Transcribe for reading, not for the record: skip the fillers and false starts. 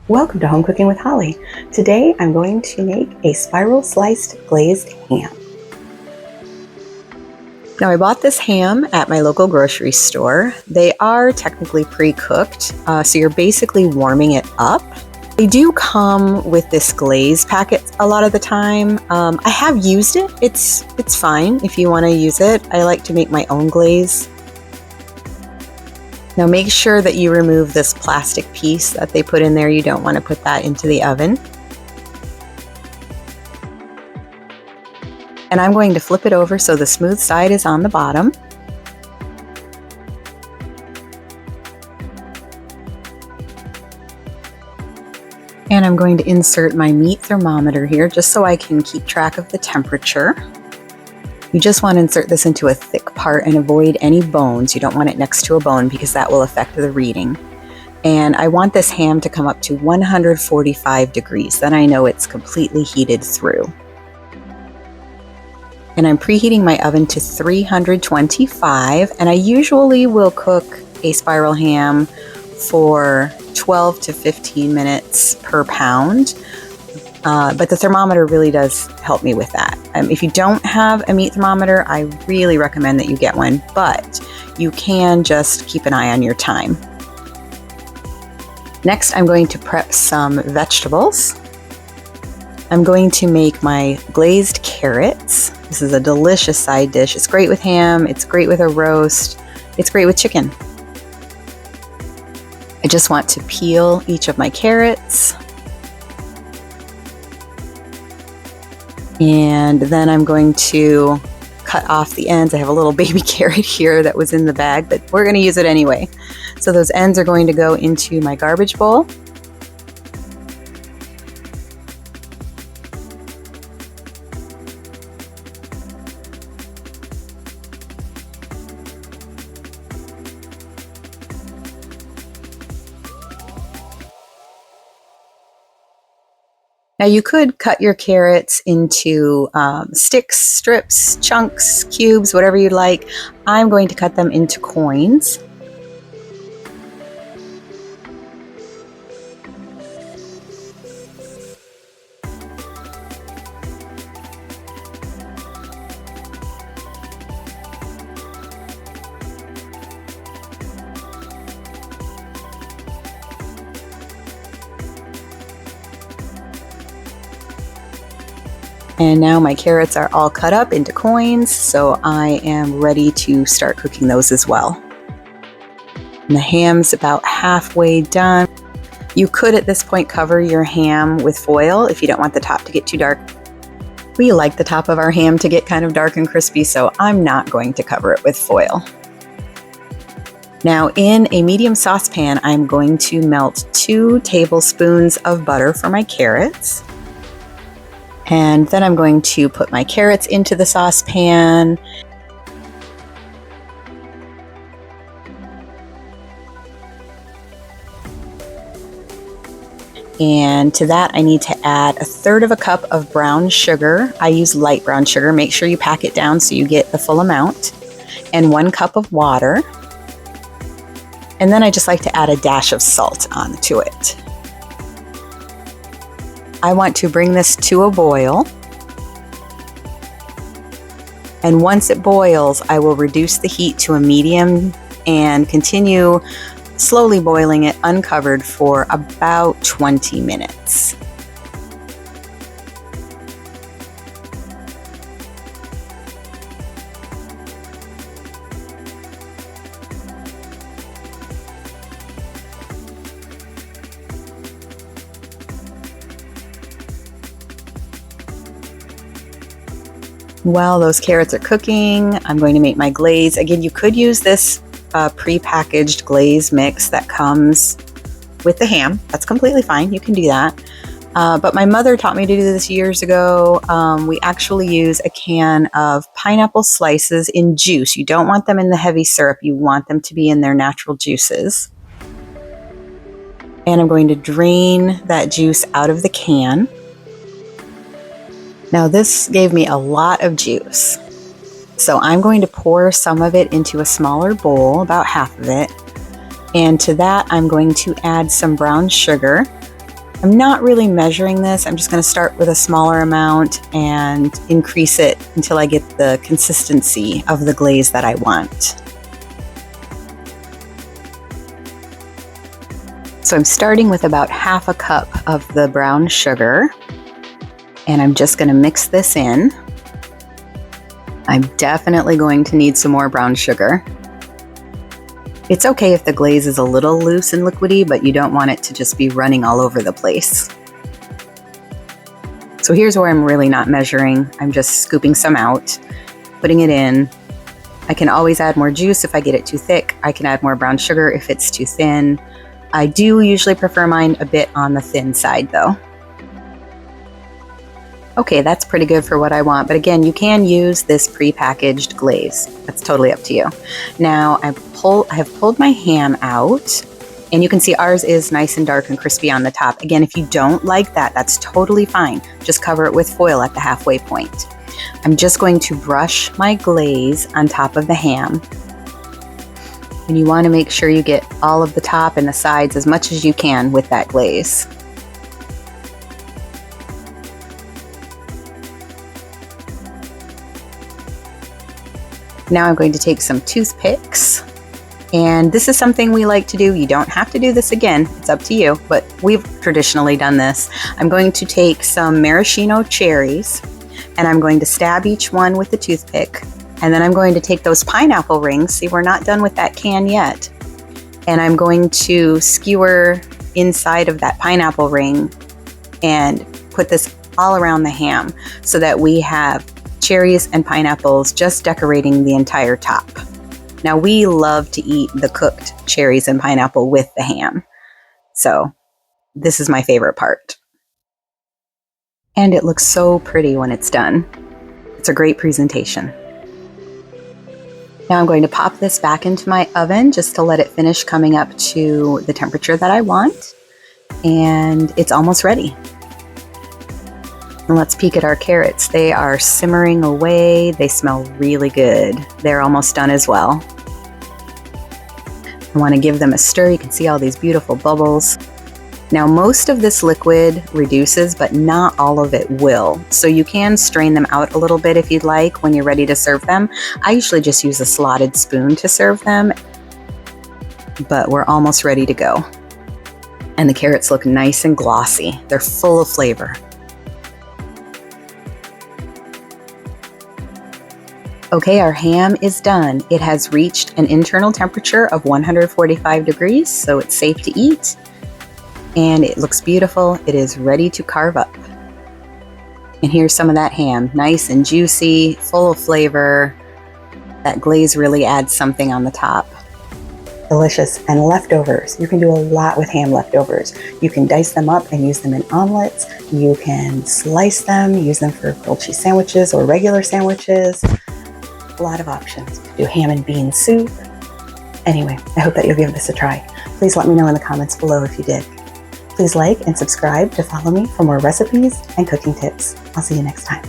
Welcome to Home Cooking with Holly. Today I'm going to make a spiral sliced glazed ham. Now I bought this ham at my local grocery store. They are technically pre-cooked, so you're basically warming it up. They do come with this glaze packet a lot of the time. I have used it. It's fine if you want to use it. I like to make my own glaze. Now make sure that you remove this plastic piece that they put in there. You don't want to put that into the oven. And I'm going to flip it over so the smooth side is on the bottom. And I'm going to insert my meat thermometer here just so I can keep track of the temperature. You just want to insert this into a thick part and avoid any bones. You don't want it next to a bone because that will affect the reading. And I want this ham to come up to 145 degrees. Then I know it's completely heated through. And I'm preheating my oven to 325, and I usually will cook a spiral ham for 12 to 15 minutes per pound. But the thermometer really does help me with that. If you don't have a meat thermometer, I really recommend that you get one, but you can just keep an eye on your time. Next, I'm going to prep some vegetables. I'm going to make my glazed carrots. This is a delicious side dish. It's great with ham, it's great with a roast, it's great with chicken. I just want to peel each of my carrots. And then I'm going to cut off the ends. I have a little baby carrot here that was in the bag, but we're going to use it anyway. So those ends are going to go into my garbage bowl. Now you could cut your carrots into sticks, strips, chunks, cubes, whatever you'd like. I'm going to cut them into coins. And now my carrots are all cut up into coins, so I am ready to start cooking those as well. And the ham's about halfway done. You could at this point cover your ham with foil if you don't want the top to get too dark. We like the top of our ham to get kind of dark and crispy, so I'm not going to cover it with foil. Now in a medium saucepan, I'm going to melt 2 tablespoons of butter for my carrots. And then I'm going to put my carrots into the saucepan. And to that I need to add 1/3 cup of brown sugar. I use light brown sugar. Make sure you pack it down so you get the full amount. And 1 cup of water. And then I just like to add a dash of salt onto it. I want to bring this to a boil. And once it boils, I will reduce the heat to a medium and continue slowly boiling it uncovered for about 20 minutes. While those carrots are cooking, I'm going to make my glaze. Again, you could use this pre-packaged glaze mix that comes with the ham. That's completely fine. You can do that. But my mother taught me to do this years ago. We actually use a can of pineapple slices in juice. You don't want them in the heavy syrup. You want them to be in their natural juices. And I'm going to drain that juice out of the can. Now this gave me a lot of juice. So I'm going to pour some of it into a smaller bowl, about half of it. And to that I'm going to add some brown sugar. I'm not really measuring this. I'm just going to start with a smaller amount and increase it until I get the consistency of the glaze that I want. So I'm starting with about half a cup of the brown sugar, and I'm just going to mix this in. I'm definitely going to need some more brown sugar. It's okay if the glaze is a little loose and liquidy, but you don't want it to just be running all over the place. So here's where I'm really not measuring. I'm just scooping some out, putting it in. I can always add more juice if I get it too thick. I can add more brown sugar if it's too thin. I do usually prefer mine a bit on the thin side though. Okay, that's pretty good for what I want, but again, you can use this pre-packaged glaze. That's totally up to you. Now I have pulled my ham out, and you can see ours is nice and dark and crispy on the top. Again, if you don't like that, that's totally fine. Just cover it with foil at the halfway point. I'm just going to brush my glaze on top of the ham. And you want to make sure you get all of the top and the sides as much as you can with that glaze. Now I'm going to take some toothpicks, and this is something we like to do. You don't have to do this again, it's up to you, but we've traditionally done this. I'm going to take some maraschino cherries, and I'm going to stab each one with the toothpick, and then I'm going to take those pineapple rings. See, we're not done with that can yet. And I'm going to skewer inside of that pineapple ring and put this all around the ham so that we have cherries and pineapples just decorating the entire top. Now we love to eat the cooked cherries and pineapple with the ham. So this is my favorite part. And it looks so pretty when it's done. It's a great presentation. Now I'm going to pop this back into my oven just to let it finish coming up to the temperature that I want. And it's almost ready. And let's peek at our carrots. They are simmering away. They smell really good. They're almost done as well. I want to give them a stir. You can see all these beautiful bubbles. Now most of this liquid reduces, but not all of it will. So you can strain them out a little bit if you'd like when you're ready to serve them. I usually just use a slotted spoon to serve them, but we're almost ready to go. And the carrots look nice and glossy. They're full of flavor. Okay, our ham is done. It has reached an internal temperature of 145 degrees, so it's safe to eat. And it looks beautiful. It is ready to carve up. And here's some of that ham, nice and juicy, full of flavor. That glaze really adds something on the top. Delicious. And leftovers. You can do a lot with ham leftovers. You can dice them up and use them in omelets. You can slice them, use them for grilled cheese sandwiches or regular sandwiches. A lot of options. You can do ham and bean soup. Anyway, I hope that you'll give this a try. Please let me know in the comments below if you did. Please like and subscribe to follow me for more recipes and cooking tips. I'll see you next time.